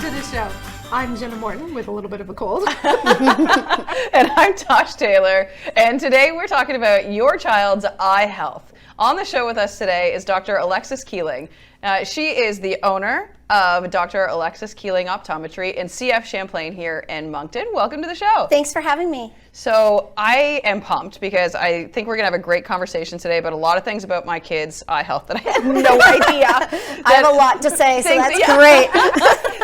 to the show. I'm Jenna Morton with a little bit of a cold. And I'm Tosh Taylor. And today we're talking about your child's eye health. On the show with us today is Dr. Alexis Keeling. She is the owner of Dr. Alexis Keeling Optometry in CF Champlain here in Moncton. Welcome to the show. Thanks for having me. So I am pumped because I think we're going to have a great conversation today about a lot of things about my kids' eye health that I have no idea. I have a lot to say, so that's great.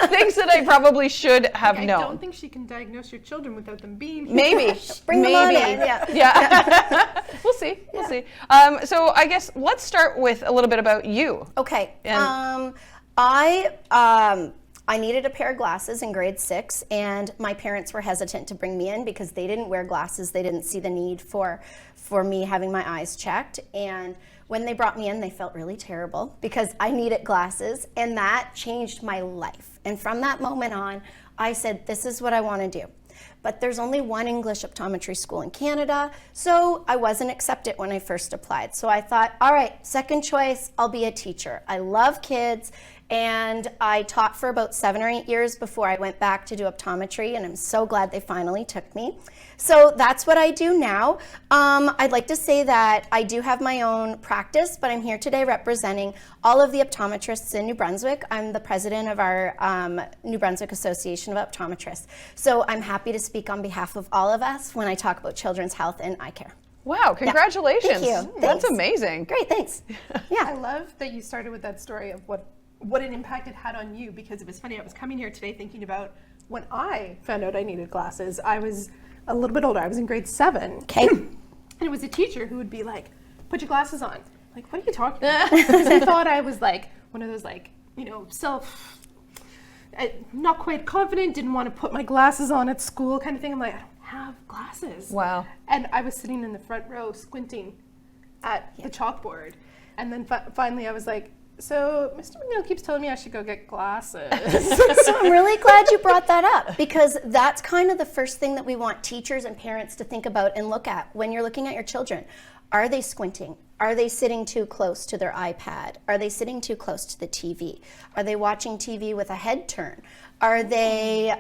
Things that I probably should have known. I don't think she can diagnose your children without them being here. Maybe. Bring them on in. Yeah. We'll see. We'll see. So I guess let's start with a little bit about you. Okay. I needed a pair of glasses in grade 6, and my parents were hesitant to bring me in because they didn't wear glasses. They didn't see the need for me having my eyes checked. And when they brought me in, they felt really terrible because I needed glasses, and that changed my life. And from that moment on, I said, this is what I want to do. But there's only one English optometry school in Canada, so I wasn't accepted when I first applied. So I thought, all right, second choice, I'll be a teacher. I love kids, and I taught for about 7 or 8 years before I went back to do optometry, and I'm so glad they finally took me. So that's what I do now. I'd like to say that I do have my own practice, but I'm here today representing all of the optometrists in New Brunswick. I'm the president of our New Brunswick Association of Optometrists. So I'm happy to speak on behalf of all of us when I talk about children's health and eye care. Wow, congratulations. Yeah. Thank you. That's Thanks. amazing. Great, thanks. Yeah. I love that you started with that story of what an impact it had on you, because it was funny. I was coming here today thinking about when I found out I needed glasses. I was a little bit older. I was in grade 7. Okay. And it was a teacher who would be like, put your glasses on. Like, what are you talking about? Because I thought I was like one of those not quite confident, didn't want to put my glasses on at school kind of thing. I'm like, I don't have glasses. Wow. And I was sitting in the front row squinting at the chalkboard. And then finally I was like, so Mr. McNeil keeps telling me I should go get glasses. So I'm really glad you brought that up, because that's kind of the first thing that we want teachers and parents to think about and look at when you're looking at your children. Are they squinting? Are they sitting too close to their iPad? Are they sitting too close to the TV? Are they watching TV with a head turn? Are they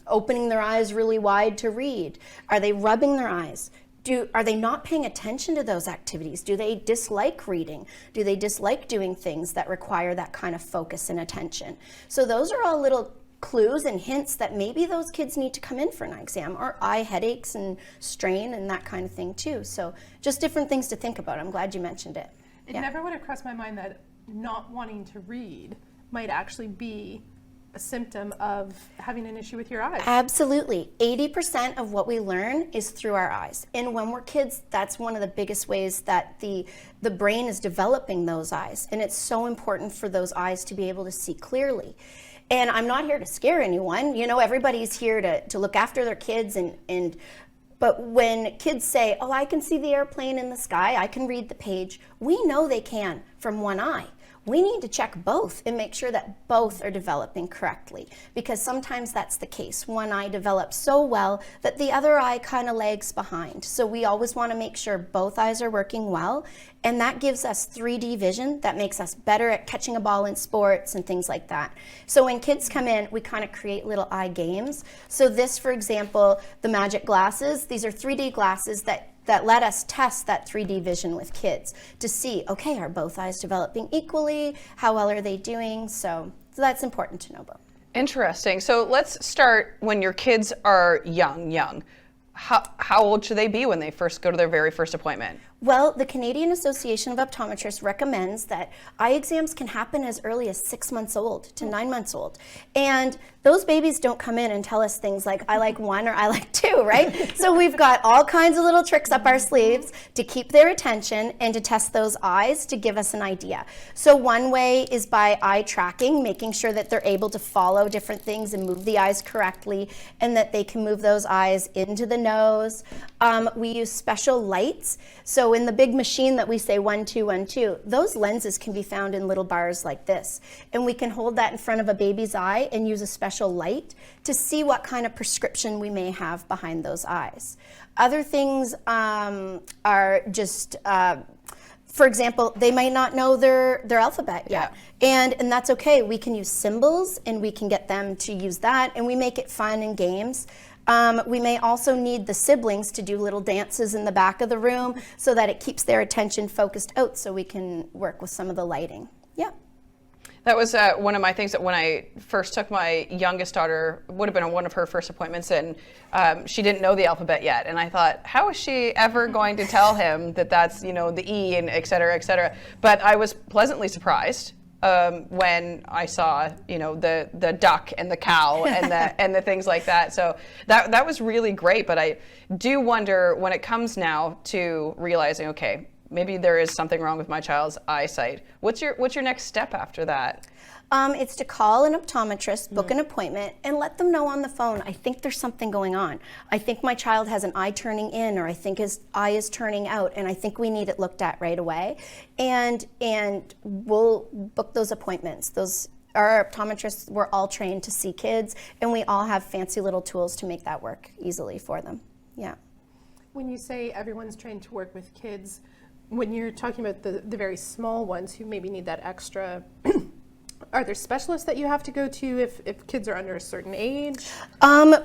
opening their eyes really wide to read? Are they rubbing their eyes? Are they not paying attention to those activities? Do they dislike reading? Do they dislike doing things that require that kind of focus and attention? So those are all little clues and hints that maybe those kids need to come in for an eye exam, or eye headaches and strain and that kind of thing too. So just different things to think about. I'm glad you mentioned it. It never would have crossed my mind that not wanting to read might actually be a symptom of having an issue with your eyes. Absolutely. 80% of what we learn is through our eyes. And when we're kids, that's one of the biggest ways that the brain is developing those eyes. And it's so important for those eyes to be able to see clearly. And I'm not here to scare anyone. You know, everybody's here to look after their kids but when kids say, oh, I can see the airplane in the sky, I can read the page, we know they can from one eye. We need to check both and make sure that both are developing correctly, because sometimes that's the case. One eye develops so well that the other eye kind of lags behind. So we always want to make sure both eyes are working well, and that gives us 3D vision that makes us better at catching a ball in sports and things like that. So when kids come in, we kind of create little eye games. So this, for example, the magic glasses, these are 3D glasses that let us test that 3D vision with kids to see, okay, are both eyes developing equally? How well are they doing? So that's important to know about. Interesting. So let's start when your kids are young. How old should they be when they first go to their very first appointment? Well, the Canadian Association of Optometrists recommends that eye exams can happen as early as 6 months old to 9 months old. And those babies don't come in and tell us things like, I like 1 or I like 2, right? So we've got all kinds of little tricks up our sleeves to keep their attention and to test those eyes to give us an idea. So one way is by eye tracking, making sure that they're able to follow different things and move the eyes correctly, and that they can move those eyes into the nose. We use special lights. So in the big machine that we say 1, 2, 1, 2, those lenses can be found in little bars like this. And we can hold that in front of a baby's eye and use a special light to see what kind of prescription we may have behind those eyes. Other things are just for example, they might not know their alphabet yet. And that's okay. We can use symbols and we can get them to use that, and we make it fun and games. We may also need the siblings to do little dances in the back of the room so that it keeps their attention focused out, so we can work with some of the lighting. Yeah. That was one of my things that when I first took my youngest daughter, would have been one of her first appointments, and she didn't know the alphabet yet. And I thought, how is she ever going to tell him that that's, you know, the E and et cetera, et cetera. But I was pleasantly surprised when I saw, you know, the duck and the cow and the things like that. So that was really great. But I do wonder when it comes now to realizing, okay, maybe there is something wrong with my child's eyesight. What's your next step after that? It's to call an optometrist, book an appointment, and let them know on the phone, I think there's something going on. I think my child has an eye turning in, or I think his eye is turning out, and I think we need it looked at right away. And we'll book those appointments. Our optometrists, we're all trained to see kids, and we all have fancy little tools to make that work easily for them. Yeah. When you say everyone's trained to work with kids, when you're talking about the very small ones who maybe need that extra, are there specialists that you have to go to if kids are under a certain age?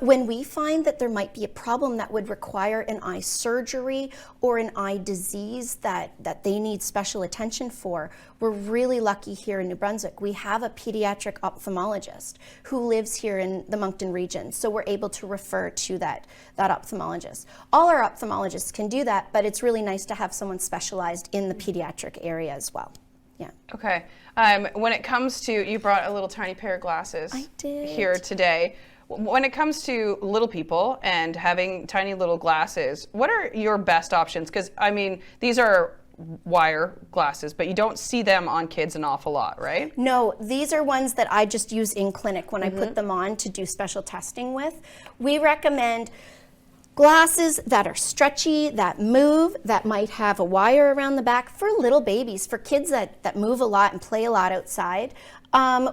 When we find that there might be a problem that would require an eye surgery or an eye disease that they need special attention for, we're really lucky here in New Brunswick. We have a pediatric ophthalmologist who lives here in the Moncton region, so we're able to refer to that ophthalmologist. All our ophthalmologists can do that, but it's really nice to have someone specialized in the pediatric area as well. Yeah. Okay. When it comes to, you brought a little tiny pair of glasses I did. here today. When it comes to little people and having tiny little glasses, what are your best options? Because, I mean, these are wire glasses, but you don't see them on kids an awful lot, right? No, these are ones that I just use in clinic when I put them on to do special testing with. We recommend glasses that are stretchy, that move, that might have a wire around the back for little babies, for kids that move a lot and play a lot outside.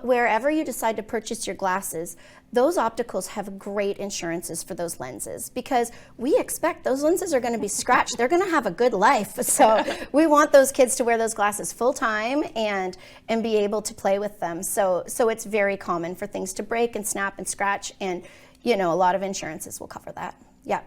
Wherever you decide to purchase your glasses, those opticals have great insurances for those lenses, because we expect those lenses are going to be scratched. They're going to have a good life. So we want those kids to wear those glasses full time and be able to play with them. So it's very common for things to break and snap and scratch, and you know, a lot of insurances will cover that. Yeah.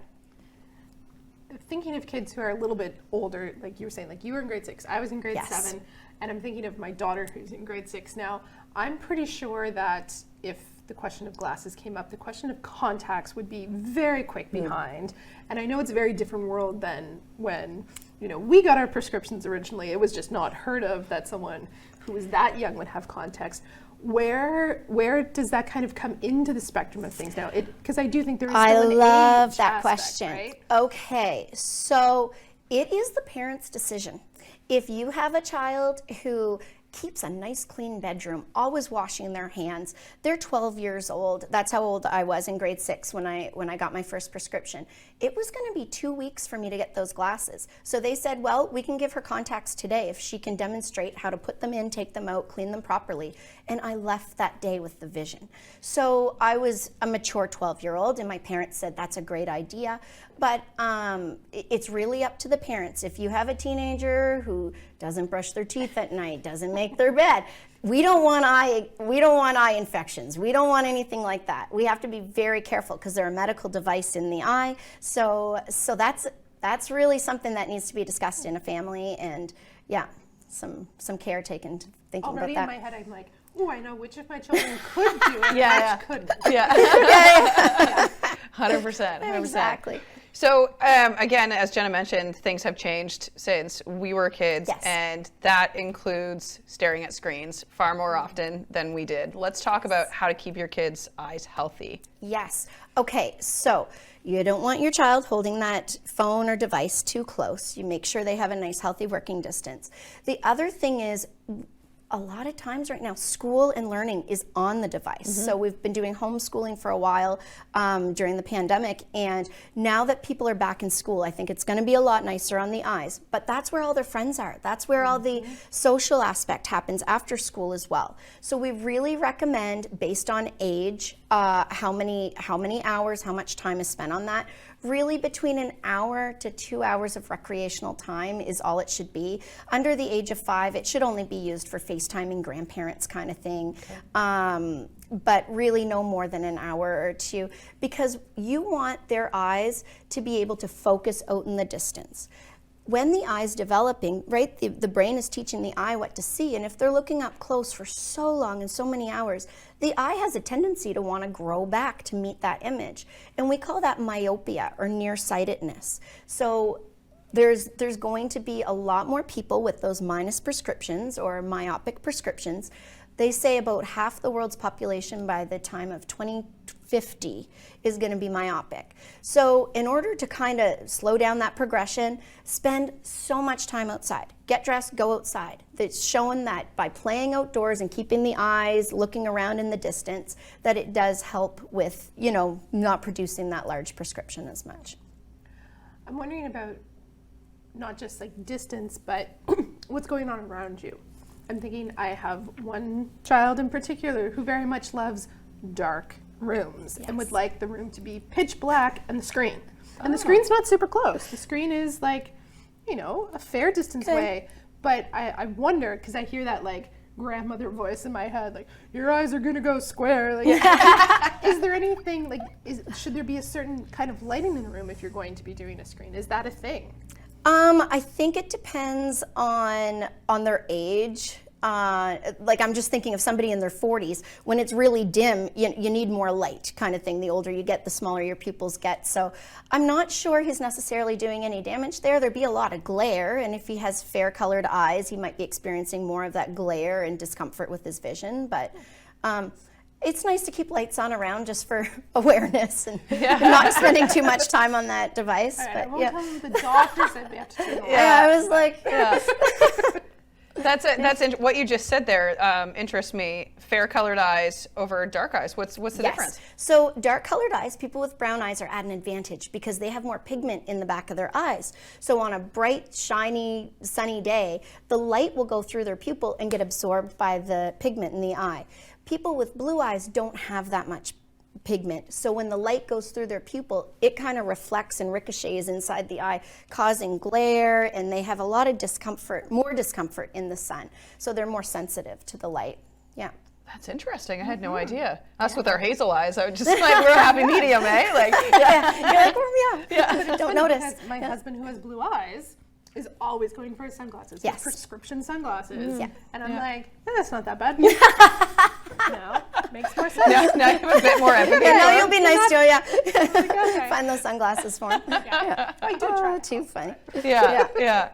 Thinking of kids who are a little bit older, like you were saying, like you were in grade 6, I was in grade 7, and I'm thinking of my daughter who's in grade 6 now. I'm pretty sure that if the question of glasses came up, the question of contacts would be very quick behind. And I know it's a very different world than when, you know, we got our prescriptions originally. It was just not heard of that someone who was that young would have contacts. Where does that kind of come into the spectrum of things now? Because I do think there is still an age love that aspect, question. right? Okay, so it is the parent's decision. If you have a child who keeps a nice clean bedroom, always washing their hands, they're 12 years old. That's how old I was in grade 6 when I got my first prescription. It was going to be 2 weeks for me to get those glasses. So they said, well, we can give her contacts today if she can demonstrate how to put them in, take them out, clean them properly. And I left that day with the vision. So I was a mature 12-year-old, and my parents said that's a great idea. But it's really up to the parents. If you have a teenager who doesn't brush their teeth at night, doesn't make their bed, we don't want eye infections. We don't want anything like that. We have to be very careful because they're a medical device in the eye. So that's really something that needs to be discussed in a family, and yeah, some care taken to thinking Already about that. in my head, I'm like, oh, I know which of my children could do it, Yeah, which couldn't. Yeah. 100%. Exactly. So again, as Jenna mentioned, things have changed since we were kids, and that includes staring at screens far more often than we did. Let's talk about how to keep your kids' eyes healthy. Yes. Okay, so you don't want your child holding that phone or device too close. You make sure they have a nice, healthy working distance. The other thing is, a lot of times right now, school and learning is on the device. So we've been doing homeschooling for a while during the pandemic, and now that people are back in school, I think it's going to be a lot nicer on the eyes. But that's where all their friends are. That's where all the social aspect happens after school as well. So we really recommend, based on age, how many hours, how much time is spent on that. Really, between an hour to 2 hours of recreational time is all it should be. Under the age of 5, it should only be used for FaceTiming grandparents kind of thing. Okay. But really no more than an hour or 2, because you want their eyes to be able to focus out in the distance. When the eye's developing, right, the brain is teaching the eye what to see, and if they're looking up close for so long and so many hours, the eye has a tendency to want to grow back to meet that image. And we call that myopia or nearsightedness. So there's going to be a lot more people with those minus prescriptions or myopic prescriptions. They say about half the world's population by the time of 2050 is going to be myopic. So in order to kind of slow down that progression, spend so much time outside. Get dressed, go outside. It's shown that by playing outdoors and keeping the eyes looking around in the distance, that it does help with, not producing that large prescription as much. I'm wondering about not just like distance, but what's going on around you. I'm thinking I have one child in particular who very much loves dark rooms and would like the room to be pitch black and the screen. And the screen's not super close. The screen is like, a fair distance away. But I wonder, because I hear that like grandmother voice in my head, like, your eyes are gonna go square. Like, is there anything, like, should there be a certain kind of lighting in the room if you're going to be doing a screen? Is that a thing? I think it depends on their age. Like I'm just thinking of somebody in their 40s, when it's really dim, you need more light kind of thing. The older you get, the smaller your pupils get. So I'm not sure he's necessarily doing any damage there. There'd be a lot of glare, and if he has fair colored eyes, he might be experiencing more of that glare and discomfort with his vision. But it's nice to keep lights on around just for awareness and not spending too much time on that device. Right, but I won't tell them the doctor said we have to turn the light. I was like, What you just said there interests me. Fair colored eyes over dark eyes. What's the difference? So dark colored eyes, people with brown eyes are at an advantage because they have more pigment in the back of their eyes. So on a bright, shiny, sunny day, the light will go through their pupil and get absorbed by the pigment in the eye. People with blue eyes don't have that much pigment. So when the light goes through their pupil, it kind of reflects and ricochets inside the eye, causing glare, and they have a lot of more discomfort in the sun. So they're more sensitive to the light. Yeah. That's interesting. I had no idea. Us with our hazel eyes, I would just like, we're a happy medium, eh? Like, You're like, don't notice. My husband, who has blue eyes, is always going for his sunglasses. Yes. Prescription sunglasses. Yeah. And I'm like, that's not that bad. Makes more sense. now you have a bit more empathy. Now you'll be nice, Julia. Okay. Find those sunglasses for him. I do try. Too funny. Yeah.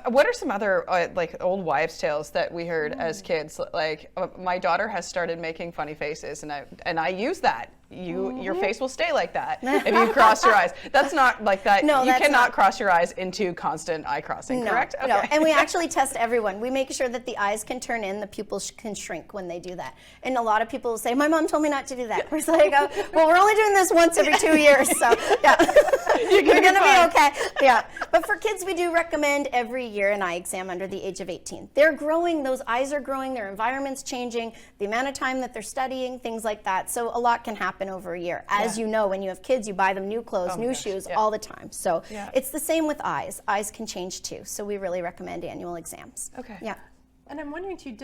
What are some other like old wives' tales that we heard as kids? Like my daughter has started making funny faces, and I use that. Your face will stay like that if you cross your eyes. That's not like that. No, you that's cannot not. cross your eyes into constant eye crossing, correct? Okay. No, and we actually test everyone. We make sure that the eyes can turn in, the pupils can shrink when they do that. And a lot of people will say, my mom told me not to do that. We're like, well, we're only doing this once every 2 years, so you're going to be okay. Yeah, but for kids, we do recommend every year an eye exam under the age of 18. They're growing, those eyes are growing, their environment's changing, the amount of time that they're studying, things like that. So a lot can happen over a year. As you know, when you have kids, you buy them new clothes, new shoes all the time. So it's the same with eyes. Eyes can change too. So we really recommend annual exams. Okay. Yeah. And I'm wondering too,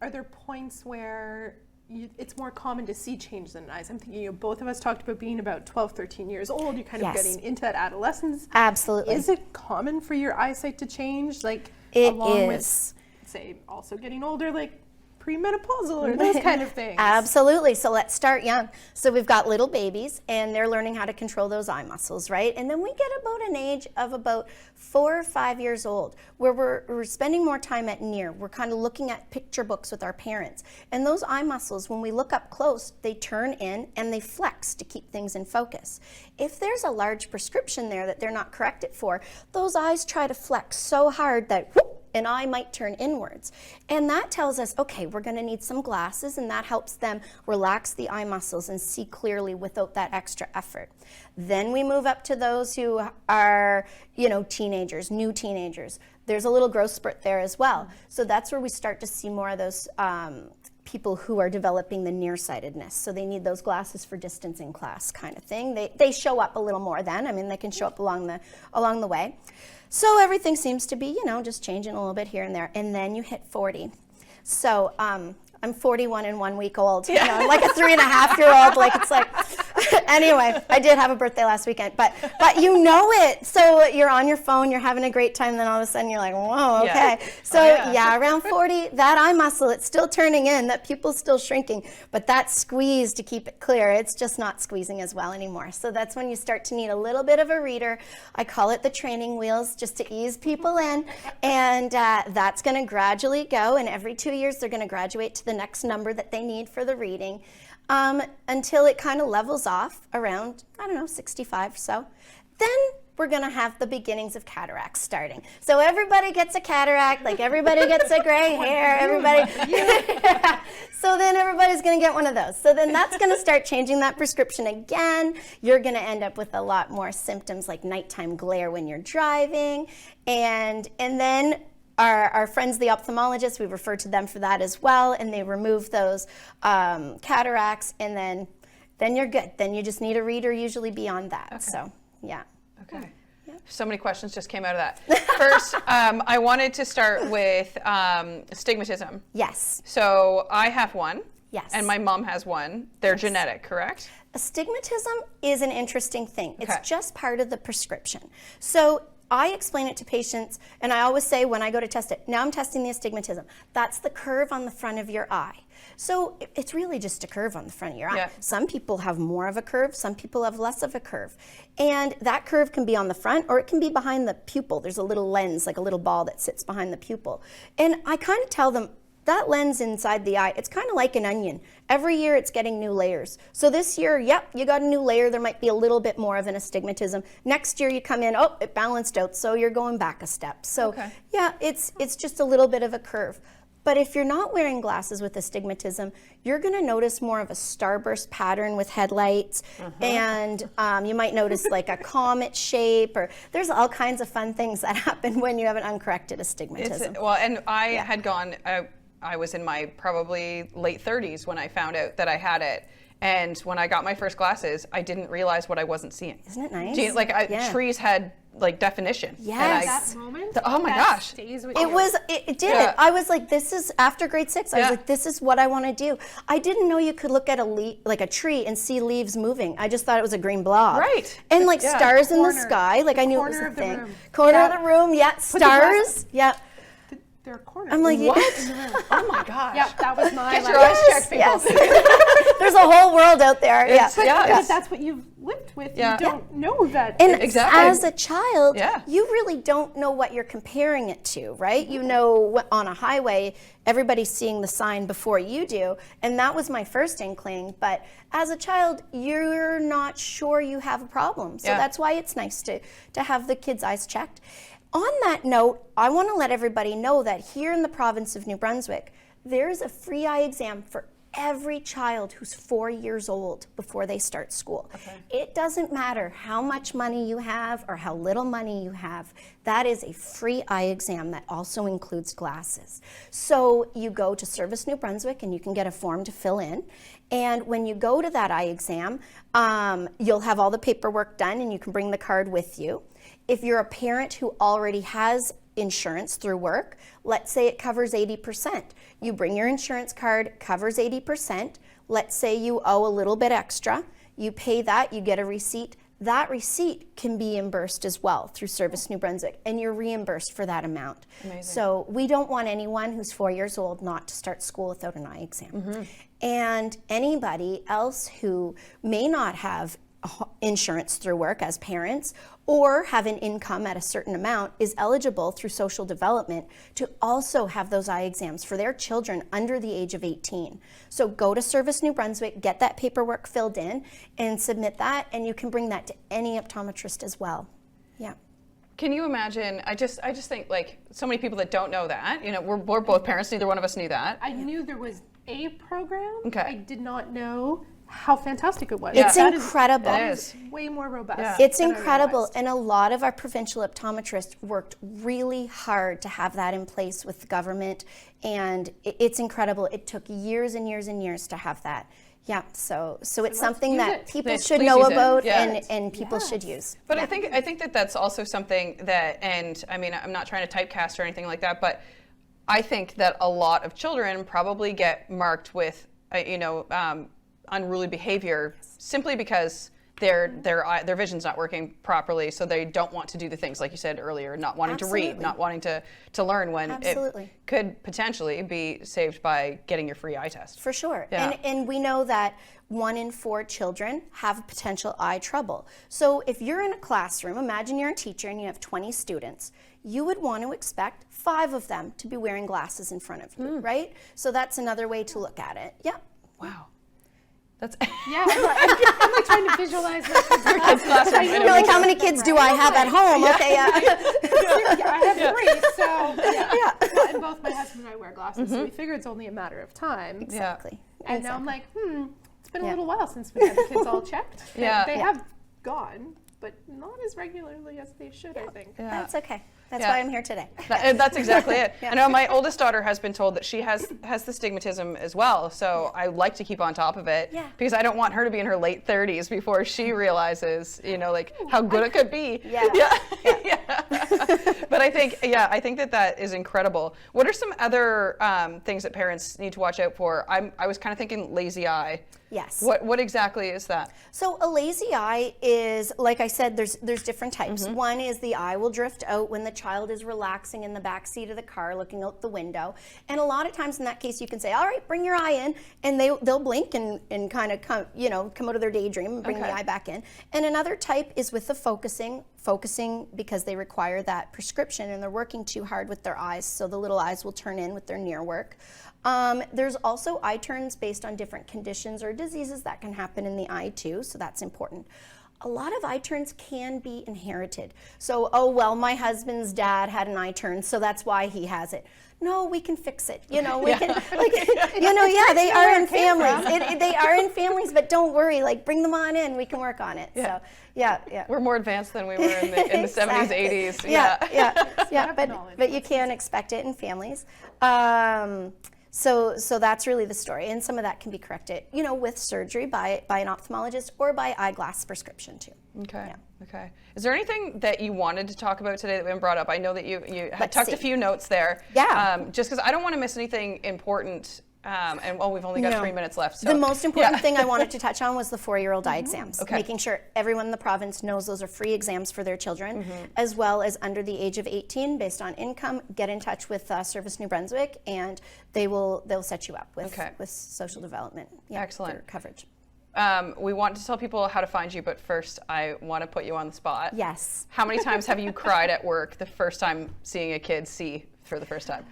are there points where it's more common to see change in eyes? I'm thinking, both of us talked about being about 12, 13 years old. You're kind of getting into that adolescence. Absolutely. Is it common for your eyesight to change? Like it along is. with, say, also getting older, like premenopausal or those kind of things? Absolutely. So let's start young. So we've got little babies and they're learning how to control those eye muscles, right? And then we get about an age of about 4 or 5 years old where we're spending more time at near. We're kind of looking at picture books with our parents. And those eye muscles, when we look up close, they turn in and they flex to keep things in focus. If there's a large prescription there that they're not corrected for, those eyes try to flex so hard that whoop, an eye might turn inwards. And that tells us, okay, we're going to need some glasses, and that helps them relax the eye muscles and see clearly without that extra effort. Then we move up to those who are, teenagers, new teenagers. There's a little growth spurt there as well. So that's where we start to see more of those people who are developing the nearsightedness. So they need those glasses for distance in class kind of thing. They show up a little more then. I mean, they can show up along the way. So everything seems to be, you know, just changing a little bit here and there. And then you hit 40. So I'm 41 and 1 week old. You know, I'm like a 3.5-year-old. Like, it's like, anyway, I did have a birthday last weekend, but you know it. So you're on your phone, you're having a great time, then all of a sudden you're like, whoa, okay. Yeah. So yeah, around 40, that eye muscle, it's still turning in, that pupil's still shrinking, but that squeeze to keep it clear, it's just not squeezing as well anymore. So that's when you start to need a little bit of a reader. I call it the training wheels, just to ease people in, and that's gonna gradually go, and every 2 years they're gonna graduate to the next number that they need for the reading, until it kind of levels off around, I don't know, 65 or so. Then we're gonna have the beginnings of cataracts starting. So everybody gets a cataract, like everybody gets a gray hair, everybody. So then everybody's gonna get one of those. So then that's gonna start changing that prescription again. You're gonna end up with a lot more symptoms like nighttime glare when you're driving, and then our friends, the ophthalmologists, we refer to them for that as well, and they remove those cataracts, and then you're good. Then you just need a reader usually beyond that. Okay. So, yeah. Okay. Yeah. So many questions just came out of that. First, I wanted to start with astigmatism. Yes. So I have one. Yes. And my mom has one. They're genetic, correct? Astigmatism is an interesting thing. Okay. It's just part of the prescription. So I explain it to patients, and I always say when I go to test it, now I'm testing the astigmatism. That's the curve on the front of your eye. So it's really just a curve on the front of your eye. Yeah. Some people have more of a curve, some people have less of a curve. And that curve can be on the front, or it can be behind the pupil. There's a little lens, like a little ball that sits behind the pupil. And I kind of tell them, that lens inside the eye, it's kind of like an onion. Every year it's getting new layers. So this year, yep, you got a new layer. There might be a little bit more of an astigmatism. Next year you come in, oh, it balanced out, so you're going back a step. So yeah, it's just a little bit of a curve. But if you're not wearing glasses with astigmatism, you're gonna notice more of a starburst pattern with headlights, and you might notice like a comet shape, or there's all kinds of fun things that happen when you have an uncorrected astigmatism. Well, and I had gone, I was in my probably late 30s when I found out that I had it. And when I got my first glasses, I didn't realize what I wasn't seeing. Isn't it nice? Like trees had like definition. Yes. That moment. Oh my gosh. Stays with It you. was, it did it. I was like, this is, after grade 6, I was like, this is what I want to do. I didn't know you could look at a tree and see leaves moving. I just thought it was a green blob. Right. And like stars in the sky, like I knew it was a thing. Corner of the room, stars, There are corners. I'm like, what? Oh my gosh. Yep, that was my Get your eyes checked, people. Yes. There's a whole world out there. But that's what you've lived with. You don't know that. And Exactly. as a child, Yeah. you really don't know what you're comparing it to, right? You know, on a highway, everybody's seeing the sign before you do, and that was my first inkling. But as a child, you're not sure you have a problem. So that's why it's nice to have the kids' eyes checked. On that note, I want to let everybody know that here in the province of New Brunswick, there's a free eye exam for every child who's 4 years old before they start school. It doesn't matter how much money you have or how little money you have. That is a free eye exam that also includes glasses. So you go to Service New Brunswick and you can get a form to fill in. And when you go to that eye exam, you'll have all the paperwork done and you can bring the card with you. If you're a parent who already has insurance through work, let's say it covers 80%. You bring your insurance card, covers 80%. Let's say you owe a little bit extra. You pay that, you get a receipt. That receipt can be reimbursed as well through Service New Brunswick, and you're reimbursed for that amount. Amazing. So we don't want anyone who's 4 years old not to start school without an eye exam. And anybody else who may not have insurance through work as parents or have an income at a certain amount is eligible through social development to also have those eye exams for their children under the age of 18. So go to Service New Brunswick, get that paperwork filled in and submit that, and you can bring that to any optometrist as well. Yeah. Can you imagine, I just think like so many people that don't know that, you know, we're both parents, neither one of us knew that. I knew there was a program. Okay. I did not know how fantastic it was. It's That incredible. That It is is. way more robust. Yeah. It's than I incredible, realized. and a lot of our provincial optometrists worked really hard to have that in place with the government, and it's incredible. It took years and years and years to have that. Yeah, so it's something use that it. people Please should use know it. about Yeah. and people should use. But I think that that's also something that, and I mean, I'm not trying to typecast or anything like that, but I think that a lot of children probably get marked with, unruly behavior simply because their vision's not working properly, so they don't want to do the things like you said earlier, not wanting to read, Absolutely. not wanting to learn, when Absolutely. it could potentially be saved by getting your free eye test. For sure. Yeah. And we know that 1 in 4 children have potential eye trouble. So if you're in a classroom, imagine you're a teacher and you have 20 students, you would want to expect 5 of them to be wearing glasses in front of you, right? So that's another way to look at it. Yeah. Wow. That's Yeah, I'm like trying to visualize my kids' classroom. You're like, how many kids do I have at home? Okay, I have 3, so yeah. Well, and both my husband and I wear glasses, so we figure it's only a matter of time. Exactly. And now I'm like, it's been a Yeah. little while since we had the kids all checked. Yeah. They have gone, but not as regularly as they should, I think. Yeah. That's okay. That's Yeah. why I'm here today. That's exactly it. I know my oldest daughter has been told that she has the astigmatism as well, so I like to keep on top of it because I don't want her to be in her late 30s before she realizes, how good it could be. Yeah. Yeah. But I think that is incredible. What are some other things that parents need to watch out for? I was kind of thinking lazy eye. Yes. What exactly is that? So a lazy eye is, like I said, there's different types. One is the eye will drift out when the child is relaxing in the back seat of the car looking out the window. And a lot of times in that case you can say, all right, bring your eye in, and they'll blink and kind of come out of their daydream and bring the eye back in. And another type is with the focusing because they require that prescription and they're working too hard with their eyes, so the little eyes will turn in with their near work. There's also eye turns based on different conditions or diseases that can happen in the eye too, so that's important. A lot of eye turns can be inherited. So, my husband's dad had an eye turn, so that's why he has it. No, we can fix it. We can, they are in families. They are in families, but don't worry, bring them on in, we can work on it. Yeah. So, yeah. We're more advanced than we were in the Exactly. 70s, 80s. Yeah, knowledge. but you can expect it in families. So that's really the story, and some of that can be corrected, with surgery by an ophthalmologist or by eyeglass prescription too. Okay. Yeah. Okay. Is there anything that you wanted to talk about today that we haven't brought up? I know that you had Let's tucked see. a few notes there. Yeah. Just because I don't want to miss anything important. We've only got 3 minutes left. So. The most important thing I wanted to touch on was the 4-year-old eye exams. Okay. Making sure everyone in the province knows those are free exams for their children, as well as under the age of 18, based on income, get in touch with Service New Brunswick, and they'll set you up with social development. Excellent. For coverage. We want to tell people how to find you, but first I want to put you on the spot. Yes. How many times have you cried at work the first time seeing a kid see for the first time?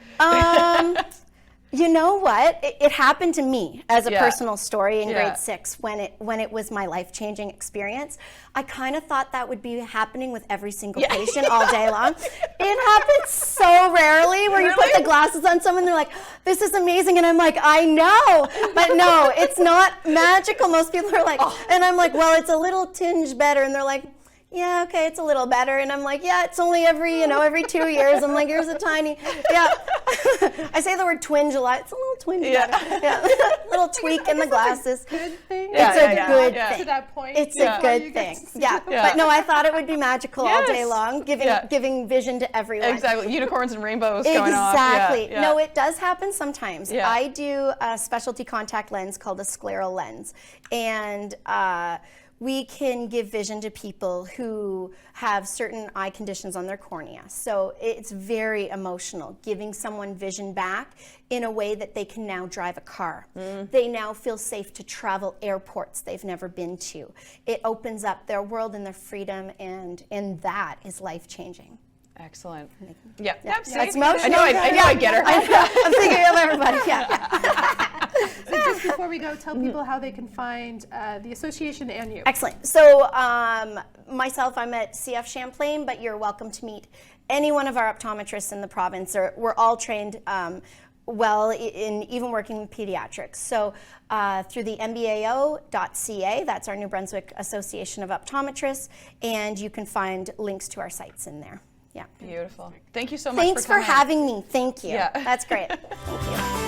You know what? It happened to me as a Yeah. personal story in Yeah. grade 6 when it was my life-changing experience. I kind of thought that would be happening with every single patient all day long. It happens so rarely where you put the glasses on someone, they're like, this is amazing, and I'm like, I know, but no, it's not magical. Most people are like, and I'm like, well, it's a little tinge better, and they're like, yeah, okay, it's a little better. And I'm like, yeah, it's only every 2 years. I'm like, here's a tiny, I say the word twinge a lot. It's a little twinge better. Yeah. Little tweak in the glasses. Good thing. It's a good Yeah. thing. To that point. It's Yeah. a Where good you get thing. to see Yeah. them. Yeah. But no, I thought it would be magical all day Yes. long, Yeah. giving vision to everyone. Exactly. Unicorns and rainbows going off. Exactly. Yeah. No, it does happen sometimes. Yeah. I do a specialty contact lens called a scleral lens, and we can give vision to people who have certain eye conditions on their cornea. So it's very emotional, giving someone vision back in a way that they can now drive a car. They now feel safe to travel airports they've never been to. It opens up their world and their freedom, and that is life-changing. Excellent. Yeah. See? That's emotional. I knew I'd get her. I'm thinking of everybody. Yeah. So just before we go, tell people how they can find the association and you. Excellent. So myself, I'm at CF Champlain, but you're welcome to meet any one of our optometrists in the province. We're all trained well in even working with pediatrics. So through the mbao.ca, that's our New Brunswick Association of Optometrists, and you can find links to our sites in there. Yeah. Beautiful. Thank you so much Thanks for coming. for having me. Thank you. Yeah. That's great. Thank you.